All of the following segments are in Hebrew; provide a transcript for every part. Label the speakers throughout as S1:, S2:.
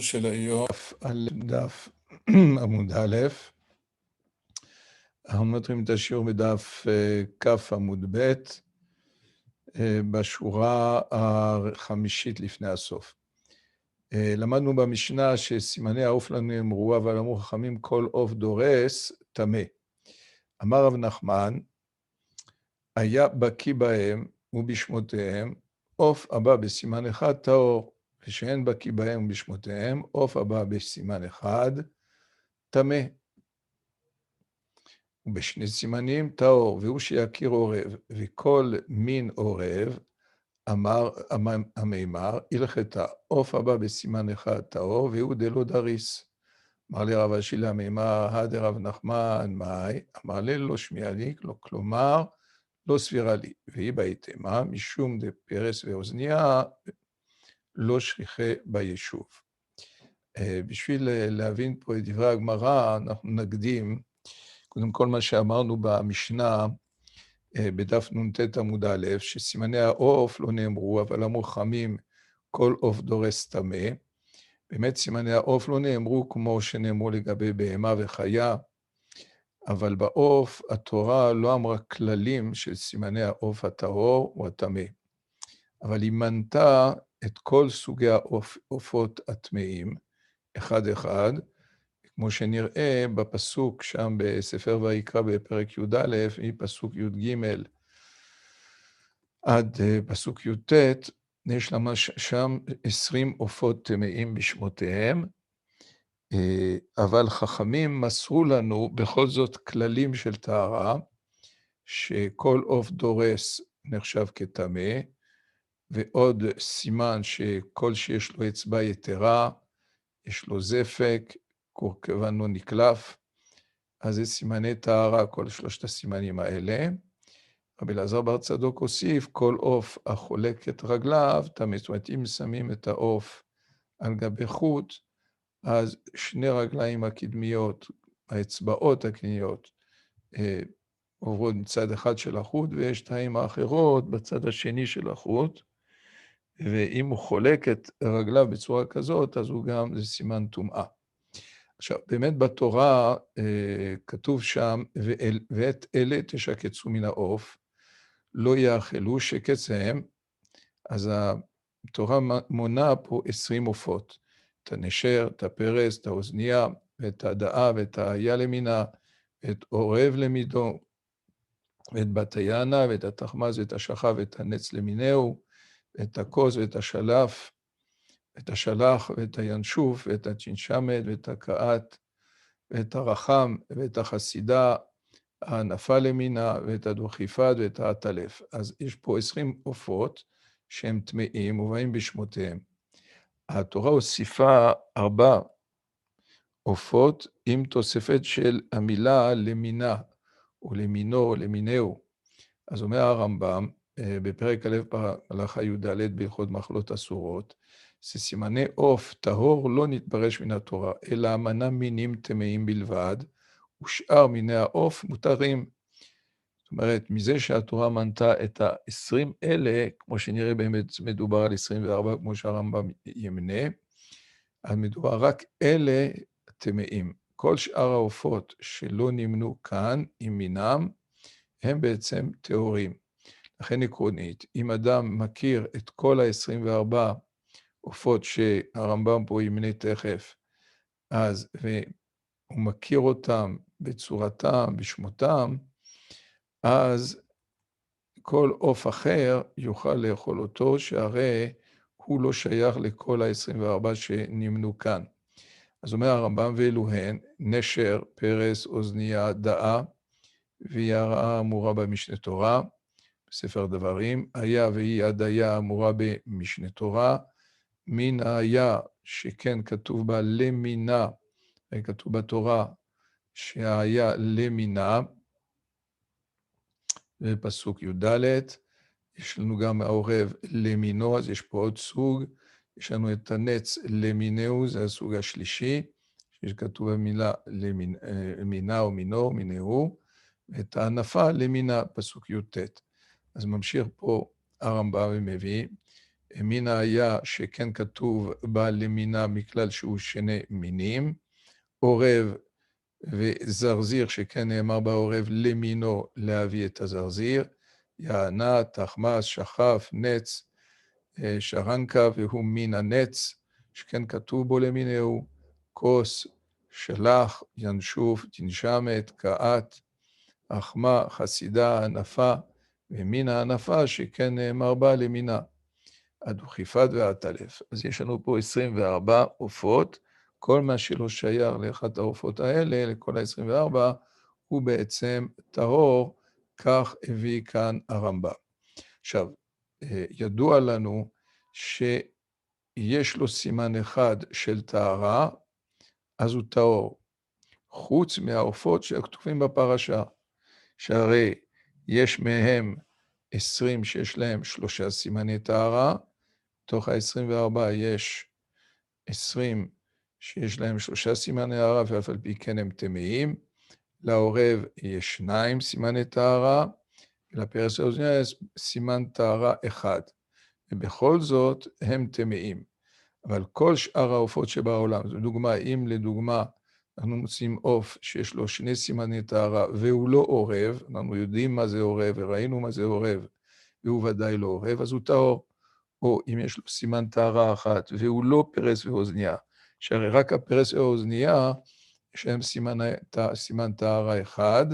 S1: של היום על דף עמוד א', אנחנו מתחילים את השיעור בדף כ' עמוד ב', בשורה החמישית לפני הסוף. למדנו במשנה שסימני העוף לנו נאמרו, אבל אמרו חכמים כל עוף דורס טמא. אמר רב נחמן, היה בקיא בהם ובשמותיהם, עוף הבא בסימן אחד טהור, ושאין בקיא בהם ובשמותיהם, עוף הבא בסימן אחד טמא. ובשני סימנים טהור, והוא שיכיר עורב, וכל מין עורב, אמר המימר, הלכתה, עוף הבא בסימן אחד טהור, והוא דלא דריס. אמר לי רב אשי למימר, הדה רב נחמן, מאי? אמר לי, לא שמיע לי, כלומר, לא סבירה לי. והיא בהתאמה, משום דפרס ואוזניה, לא שכיחה ביישוב. בשביל להבין פה את דברי הגמרא, אנחנו נקדים, קודם כל מה שאמרנו במשנה, בדף נ"ט עמוד א', שסימני העוף לא נאמרו, אבל אמרו חכמים, כל עוף דורס טמא. באמת סימני העוף לא נאמרו כמו שנאמרו לגבי בהמה וחיה, אבל בעוף התורה לא אמרה כללים של סימני העוף הטהור או הטמא. אבל היא מנתה את כל סוגי העופות הטמאים, אחד אחד, כמו שנראה בפסוק שם בספר ויקרא בפרק י"א, מפסוק י"ג עד פסוק י"ט, יש לנו שם 20 עופות טמאים בשמותיהם, אבל חכמים מסרו לנו בכל זאת כללים של טהרה, שכל עוף דורס נחשב כטמא, ועוד סימן שכל שיש לו אצבע יתרה, יש לו זפק, קורקבן לא נקלף, אז זה סימני טהרה, כל שלושת הסימנים האלה. רבי אלעזר בר צדוק הוסיף, כל עוף החולק את רגליו, זאת אומרת, אם שמים את העוף על גבי חוט, אז שני רגליים הקדמיות, האצבעות הקדמיות, עוברות מצד אחד של החוט, ויש שתיים האחרות בצד השני של החוט, ואם הוא חולק את רגליו בצורה כזאת, אז הוא גם, זה סימן טומאה. עכשיו, באמת בתורה כתוב שם, ואת אלה תשקצו מן העוף, לא יאכלו שקציהם, אז התורה מונה פה 20 עופות, את הנשר, את הפרס, את האוזניה, ואת הדאה, ואת האיה למינה, ואת עורב למידו, ואת בת היענה, ואת התחמז, ואת השחב, ואת הנץ למינהו, ואת הכוז, ואת השלף, ואת השלח, ואת הינשוף, ואת הצ'ינשמד, ואת הקעת, ואת הרחם, ואת החסידה, הענפה למינה, ואת הדוכיפת, ואת העטלף. אז יש פה 20 עופות שהם טמאים ובאים בשמותיהם. התורה הוסיפה 4 עופות עם תוספת של המילה למינה, או למינו, או למינהו. אז אומר הרמב"ם, בפרק א' בהלכה י"ד בהלכות מחלות אסורות, שסימני עוף טהור לא נתפרש מן התורה, אלא המנה מינים טמאים בלבד, ושאר מיני העוף מותרים. זאת אומרת, מזה שהתורה מנתה את ה-20 אלה, כמו שנראה באמת מדובר על 24, כמו שהרמב"ם ימנה, אז מדובר רק אלה טמאים. כל שאר העופות שלא נמנו כאן עם מינם, הם בעצם טהורים. לכן עקרונית, אם אדם מכיר את כל ה-24 עופות שהרמב"ם פה ימנה תכף, אז והוא מכיר אותם בצורתם, בשמותם, אז כל עוף אחר יוכל לאכול אותו, שהרי הוא לא שייך לכל ה-24 שנמנו כאן. אז אומר הרמב"ם, ואלו הן, נשר, פרס, אוזניה, דאה, והיא הרעה אמורה במשנה תורה, בספר דברים, היה והיא הדיה אמורה במשנה תורה, מן היה שכן כתוב בה למינה, כתוב בתורה שהיה למינה, בפסוק י"ד, יש לנו גם העורב למינו, אז יש פה עוד סוג, יש לנו את הנץ למינהו, זה הסוג השלישי, שכתוב במילה למינה או מינו, מינהו, ואת הענפה למינה, פסוק י"ט. אז ממשיך פה הרמב"ם ומביא, מינה היה שכן כתוב בעל למינה מכלל שהוא שני מינים, עורב וזרזיר שכן נאמר בעורב למינו להביא את הזרזיר, יענה, תחמס, שחף, נץ, שרנקה והוא מן הנץ, שכן כתוב בו למינהו, כוס, שלח, ינשוף, תנשמת, קעת, אחמה, חסידה, ענפה, ומן הענפה שכן נאמר בה למינה, הדוכיפת והטלף. אז יש לנו פה 24 עופות, כל מה שלא שייך לאחת העופות האלה, לכל ה-24, הוא בעצם טהור, כך הביא כאן הרמב"ם. עכשיו, ידוע לנו שיש לו סימן אחד של טהרה, אז הוא טהור, חוץ מהעופות שכתובים בפרשה, שהרי יש מהם 20 שיש להם 3 סימני טהרה, תוך ה-24 יש 20 שיש להם 3 סימני טהרה, ואף על פי כן הם טמאים, לעורב יש 2 סימני טהרה, ולפרס האוזניה יש סימן טהרה 1, ובכל זאת הם טמאים. אבל כל שאר העופות שבעולם, זו דוגמה, אם לדוגמה אנחנו מוצאים עוף שיש לו 2 סימני טהרה והוא לא עורב, אנחנו יודעים מה זה עורב וראינו מה זה עורב, והוא ודאי לא עורב, אז הוא טהור. או אם יש לו סימן טהרה אחת והוא לא פרס ואוזניה, שהרי רק הפרס והאוזניה יש להם סימן טהרה אחד,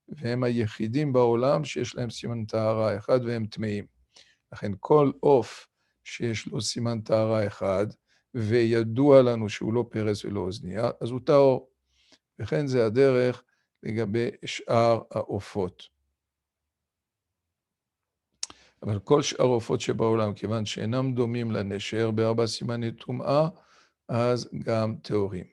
S1: והם היחידים בעולם שיש להם סימן טהרה אחד והם טמאים. לכן כל עוף שיש לו סימן טהרה אחד, וידוע לנו שהוא לא פרס ולא אוזניה, אז הוא טהור. וכן זה הדרך לגבי שאר העופות. אבל כל שאר העופות שבעולם, כיוון שאינם דומים לנשר ב4 סימני טומאה, אז גם טהורים.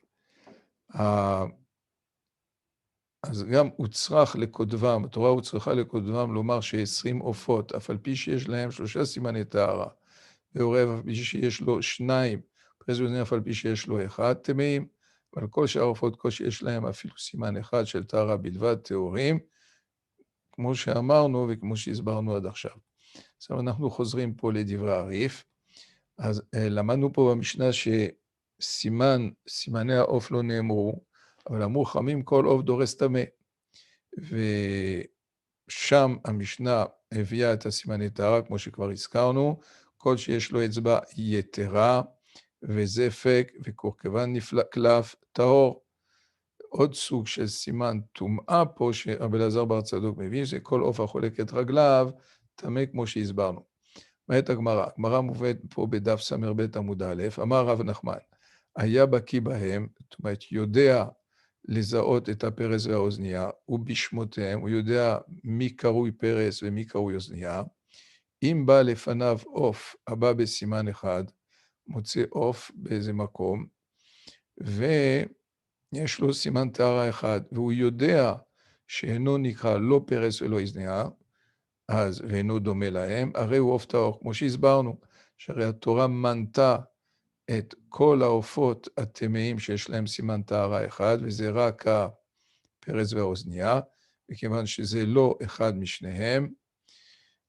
S1: אז גם הוצרך לקודבם, התורה הוצרכה לקודבם לומר ש20 עופות, אף על פי שיש להם 3 סימני טהרה, ועורב אף על פי שיש לו 2, פרס ואוזניה אף על פי שיש לו 1 טמאים, אבל כל שאר העופות כל שיש להם אפילו סימן אחד של טהרה בלבד, טהורים, כמו שאמרנו וכמו שהסברנו עד עכשיו. עכשיו אנחנו חוזרים פה לדברי הריף, אז למדנו פה במשנה סימני העוף לא נאמרו, אבל אמרו חמים כל עוף דורס טמא. ושם המשנה הביאה את הסימני טהרה, כמו שכבר הזכרנו, כל שיש לו אצבע יתרה, וזפק וקורקבן נפלא קלף טהור. עוד סוג של סימן טומאה פה, שרבי אלעזר בר צדוק מבין, שכל עוף החולק את רגליו, טמא כמו שהסברנו. אומרת הגמרא, הגמרא מובאת פה בדף ס"ב עמוד א', אמר רב נחמן, היה בקיא בהם, זאת אומרת, יודע לזהות את הפרס והאוזניה, ובשמותיהם, הוא יודע מי קרוי פרס ומי קרוי אוזניה. אם בא לפניו עוף הבא בסימן אחד, מוצא עוף באיזה מקום, ויש לו סימן טהרה אחד, והוא יודע שאינו נקרא לא פרס ולא אוזניה, אז ואינו דומה להם, הרי הוא עוף טהור, כמו שהסברנו, שהרי התורה מנתה את כל העופות הטמאים שיש להם סימן טהרה אחד, וזה רק הפרס והאוזניה, וכיוון שזה לא אחד משניהם,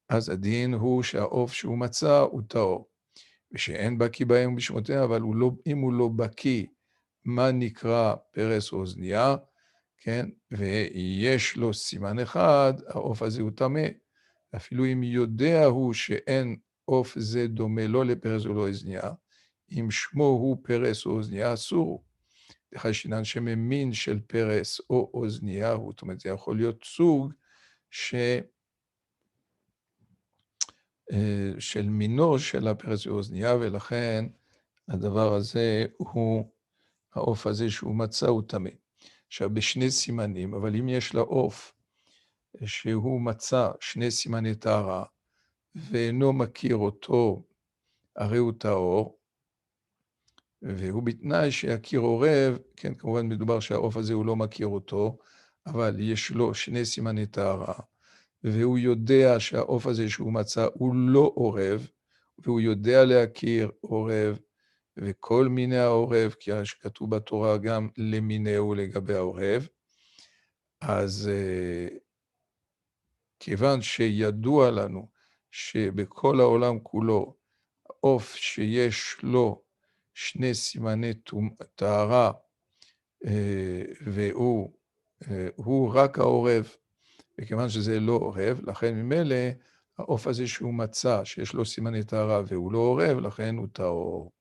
S1: אז הדין הוא שהעוף שהוא מצא הוא טהור, ושאין בקיא בהם בשמותיהם, אבל אם הוא לא בקיא מה נקרא פרס או אוזניה, כן, ויש לו סימן אחד, העוף הזה הוא טמא, אפילו אם יודע הוא שאין עוף זה דומה לא לפרס או לא אוזניה, אם שמו הוא פרס או אוזניה, אסור. לכן שינן שממין של פרס או אוזניה, זאת אומרת, זה יכול להיות סוג של מינו של הפרס ואוזניה, ולכן הדבר הזה הוא, העוף הזה שהוא מצא הוא טמא. עכשיו, בשני סימנים, אבל אם יש לעוף שהוא מצא 2 סימני טהרה, ואינו מכיר אותו, הרי הוא טהור, והוא בתנאי שיכיר עורב, כן, כמובן מדובר שהעוף הזה הוא לא מכיר אותו, אבל יש לו 2 סימני טהרה, והוא יודע שהעוף הזה שהוא מצא הוא לא עורב, והוא יודע להכיר עורב, וכל מיני העורב, כי כתוב בתורה גם למינהו לגבי העורב, אז כיוון שידוע לנו שבכל העולם כולו, עוף שיש לו שני סימני טהרה, והוא רק העורב, וכיוון שזה לא עורב, לכן ממילא העוף הזה שהוא מצא, שיש לו סימני טהרה והוא לא עורב, לכן הוא טהור.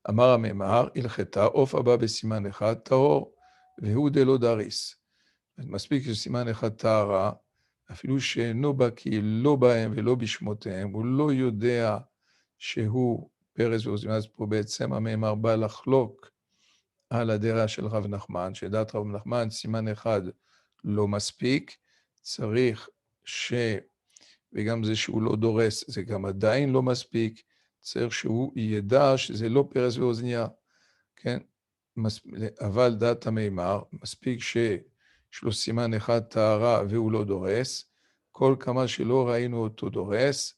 S1: אמר המאמר, הלכתה, עוף הבא בסימן אחד טהור, והוא דלא דריס. מספיק שסימן אחד טהרה, אפילו שאינו בקיא לא בהם ולא בשמותיהם, הוא לא יודע שהוא פרס ואוזנייה. אז פה בעצם המאמר בא לחלוק על הדעה של רב נחמן, שדעת רב נחמן סימן אחד לא מספיק, צריך וגם זה שהוא לא דורס, זה גם עדיין לא מספיק, צריך שהוא ידע שזה לא פרס ואוזניה, כן? אבל דעת המאמר, מספיק שיש לו סימן אחד טהרה והוא לא דורס, כל כמה שלא ראינו אותו דורס,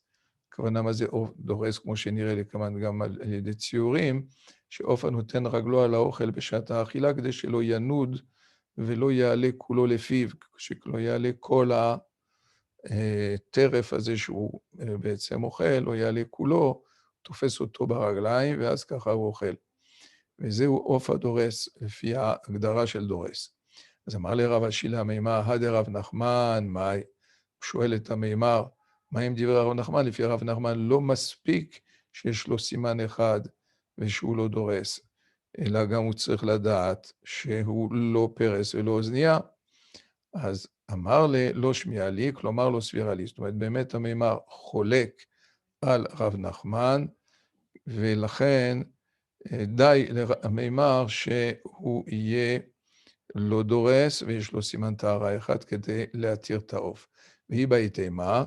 S1: הכוונה מה זה דורס, כמו שנראה לכמה גם על ידי ציורים, שעוף הנותן רגלו על האוכל בשעת האכילה, כדי שלא ינוד ולא יעלה כולו לפיו, שלא יעלה כל הטרף הזה שהוא בעצם אוכל, לא יעלה כולו, תופס אותו ברגליים, ואז ככה הוא אוכל. וזהו עוף הדורס, לפי ההגדרה של דורס. אז אמר לרב אשי למימר, הדרב נחמן, מאי? הוא שואל את המימר, מה עם דברי רב נחמן? לפי רב נחמן לא מספיק שיש לו סימן אחד ושהוא לא דורס, אלא גם הוא צריך לדעת שהוא לא פרס ולא אוזניה. אז אמר לא שמיע לי, כלומר לא סבירה לי. זאת אומרת, באמת המימר חולק על רב נחמן, ולכן די למימר שהוא יהיה לא דורס, ויש לו סימן טהרה אחד כדי להתיר את העוף. והיא בהתאמה,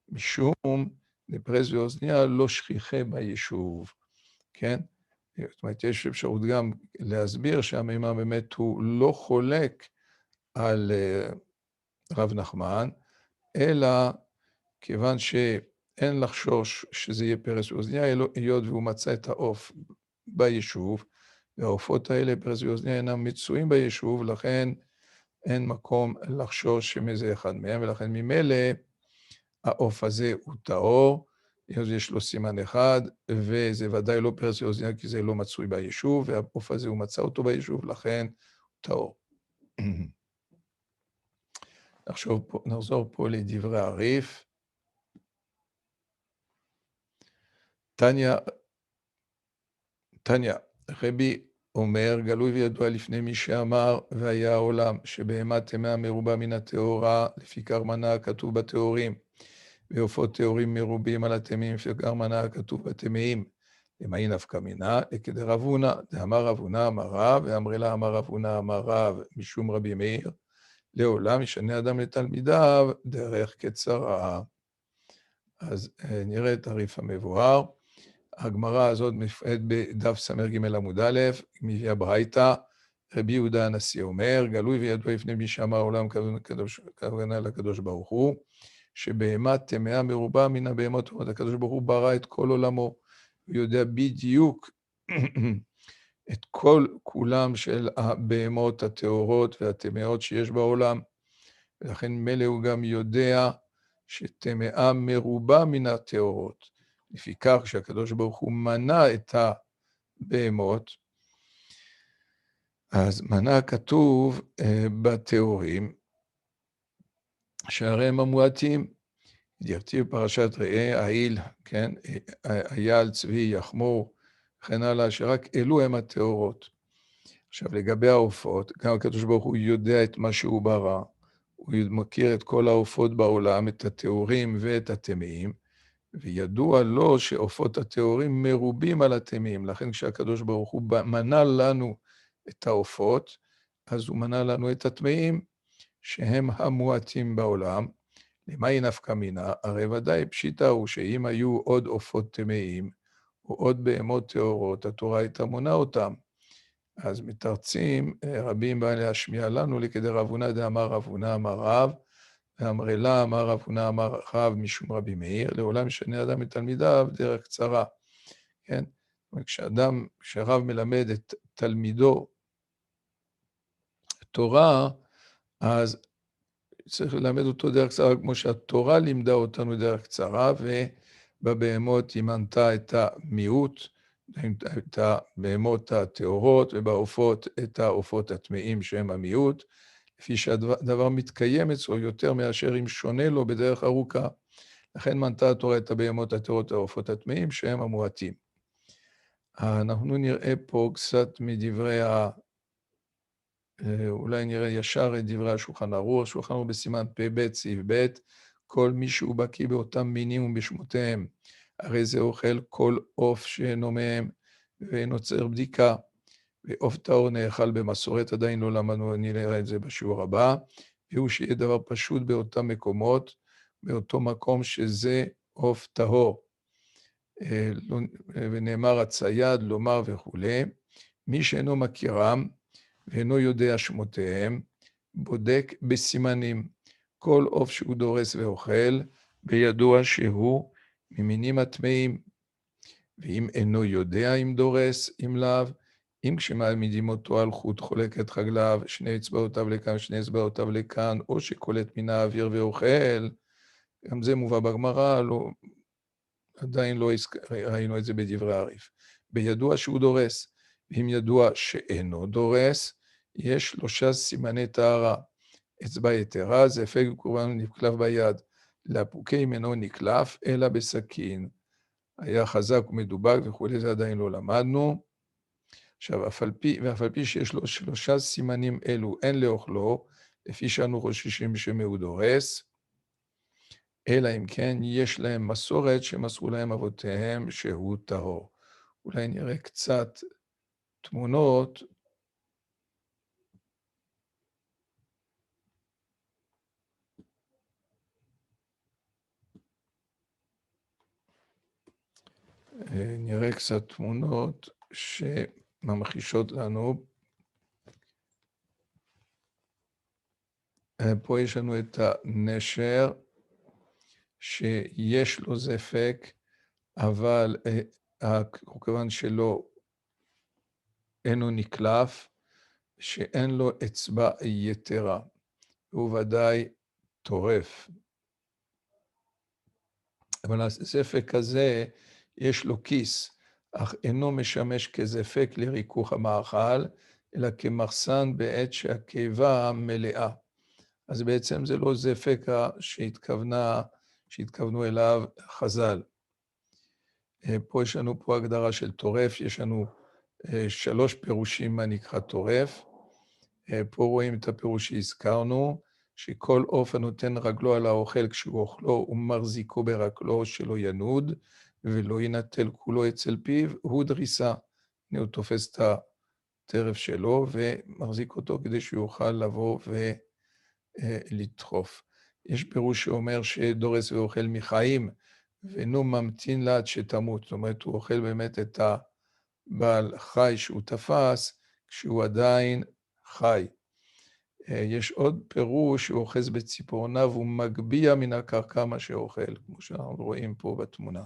S1: משום לפרס ואוזניה לא שכיחה ביישוב, כן? זאת אומרת, יש אפשרות גם להסביר שהמימר באמת הוא לא חולק על רב נחמן, אלא כיוון שאין לחשוש שזה יהיה פרס ואוזניה, היות והוא מצא את העוף ביישוב, והעופות האלה, פרס ואוזניה, אינם מצויים ביישוב, לכן אין מקום לחשוש שמזה אחד מהם, ולכן ממילא העוף הזה הוא טהור, יש לו סימן אחד, וזה ודאי לא פרס ואוזניה, כי זה לא מצוי ביישוב, והעוף הזה הוא מצא אותו ביישוב, לכן הוא טהור. נחזור פה לדברי הריף. תניא, רבי אומר, גלוי וידוע לפני מי שאמר, והיה העולם, שבהמה טמאה מרובה מן הטהורה, לפי קרמנה הכתוב בטהורים, ועופות טהורים מרובים על הטמאים, לפי קרמנה הכתוב בטמאים. למאי נפקא מינה, לכדרב הונא, דאמר רב הונא אמר רב, ואמרי לה אמר רב הונא אמר רב, משום רבי מאיר, לעולם ישנה אדם לתלמידיו דרך קצרה. אז נראה את הריף המבואר. הגמרא הזאת מפרט בדף ס"ג עמוד א', מביאה ברייתא, רבי יהודה הנשיא אומר, גלוי וידוע לפני מי שאמר עולם כוונה לקדוש ברוך הוא, שבהמה טמאה מרובה מן הבהמות, הקדוש ברוך הוא ברא את כל עולמו, הוא יודע בדיוק את כולם של הבהמות הטהורות והטמאות שיש בעולם, ולכן מילא הוא גם יודע שטמאה מרובה מן הטהורות. לפיכך שהקדוש ברוך הוא מנה את הבהמות, אז מנה כתוב בטהורים, שהרי הם המועטים, דכתיב פרשת ראה, העיל, כן, אייל, צבי, יחמור, וכן הלאה, שרק אלו הם הטהורות. עכשיו לגבי העופות, גם הקדוש ברוך הוא יודע את מה שהוא ברא, הוא מכיר את כל העופות בעולם, את הטהורים ואת הטמאים, וידוע לו שעופות הטהורים מרובים על הטמאים, לכן כשהקדוש ברוך הוא מנה לנו את העופות, אז הוא מנה לנו את הטמאים, שהם המועטים בעולם. למאי נפקא מינה? הרי ודאי פשיטא הוא שאם היו עוד עופות טמאים, או עוד בהמות טהורות, התורה הייתה מונה אותם. אז מתרצים רבים בא להשמיע לנו לכדרב הונא דאמר רב הונא אמר רב, ואמרי לה אמר רב הונא אמר רב משום רבי מאיר, לעולם ישנה אדם את תלמידיו דרך קצרה. כן? כשרב מלמד את תלמידו תורה, אז צריך ללמד אותו דרך קצרה, כמו שהתורה לימדה אותנו דרך קצרה, בבהמות היא מנתה את המיעוט, את הבהמות הטהורות, ובעופות את העופות הטמאים שהם המיעוט, לפי שהדבר מתקיים אצלו יותר מאשר אם שונה לו בדרך ארוכה. לכן מנתה התורה את הבהמות הטהורות והעופות הטמאים שהם המועטים. אנחנו נראה פה קצת מדברי אולי נראה ישר את דברי השולחן ערוך. השולחן ערוך בסימן פ"ב סעיף ב', כל מי שהוא בקיא באותם מינים ובשמותיהם, הרי זה אוכל כל עוף שאינו מהם ואינו צריך בדיקה. ועוף טהור נאכל במסורת, עדיין לא למדנו, אני נראה את זה בשיעור הבא, והוא שיהיה דבר פשוט באותם מקומות, באותו מקום שזה עוף טהור. ונאמר הצייד, לומר וכולי. מי שאינו מכירם ואינו יודע שמותיהם, בודק בסימנים. כל עוף שהוא דורס ואוכל, בידוע שהוא ממינים הטמאים. ואם אינו יודע אם דורס, אם לאו, אם כשמעמידים אותו על חוט חולק את רגליו, שני אצבעותיו לכאן, שני אצבעותיו לכאן, או שקולט מן האוויר ואוכל, גם זה מובא בגמרא, עדיין לא ראינו את זה בדברי הרי"ף. בידוע שהוא דורס, ואם ידוע שאינו דורס, יש 3 סימני טהרה. אצבע יתרה, זה אפק קורבן נקלף ביד. לאפוקי אינו נקלף, אלא בסכין. היה חזק ומדובק וכולי, זה עדיין לא למדנו. עכשיו, אף על פי שיש לו 3 סימנים אלו, אין לאוכלו, לפי שאנו חוששים שמהו דורס, אלא אם כן יש להם מסורת שמסרו להם אבותיהם שהוא טהור. אולי נראה קצת תמונות. נראה קצת תמונות שממחישות לנו. פה יש לנו את הנשר, שיש לו זפק, אבל הכיוון שלו אינו נקלף, שאין לו אצבע יתרה, הוא ודאי טורף. אבל הזפק הזה יש לו כיס, אך אינו משמש כזפק לריכוך המאכל, אלא כמחסן בעת שהקיבה מלאה. אז בעצם זה לא זפק שהתכוונו אליו חז"ל. פה יש לנו פה הגדרה של טורף, יש לנו 3 פירושים מה נקרא טורף. פה רואים את הפירוש שהזכרנו, שכל עוף הנותן רגלו על האוכל כשהוא אוכלו ומחזיקו ברגלו שלא ינוד ולא ינטל כולו אצל פיו, הוא דריסה. הוא תופס את הטרף שלו ומחזיק אותו כדי שהוא יוכל לבוא ולדחוף. יש פירוש שאומר שדורס ואוכל מחיים ואינו ממתין לה עד שתמות. זאת אומרת, הוא אוכל באמת את הבעל חי שהוא תפס כשהוא עדיין חי. יש עוד פירוש שהוא אוחז בציפורניו ומגביה מן הקרקע מה שאוכל, כמו שאנחנו רואים פה בתמונה.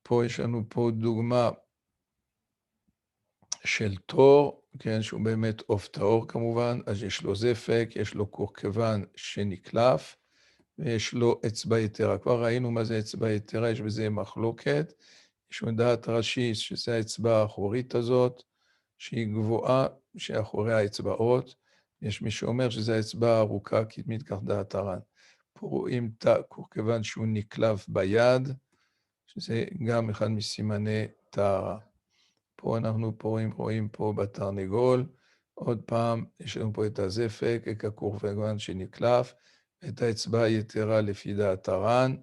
S1: פה יש לנו פה דוגמה של תור, כן, שהוא באמת עוף טהור כמובן, אז יש לו זפק, יש לו קורקוון שנקלף, ויש לו אצבע יתרה. כבר ראינו מה זה אצבע יתרה, יש בזה מחלוקת. יש מדעת רש"י, שזה האצבע האחורית הזאת, שהיא גבוהה, שאחורי האצבעות. יש מי שאומר שזה האצבע הארוכה, קדמית, כך דעת הר"ן. פה רואים את הקורקוון שהוא נקלף ביד, שזה גם אחד מסימני טהרה. פה אנחנו רואים פה בתרנגול, עוד פעם, יש לנו פה את הזפק, את הקורקוון שנקלף, את האצבע היתרה לפי דעת הר"ן,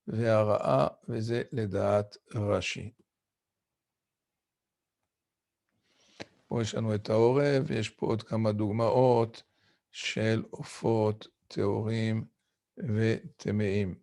S1: והרעה, וזה לדעת רש"י. פה יש לנו את העורב, ויש פה עוד כמה דוגמאות של עופות טהורים וטמאים.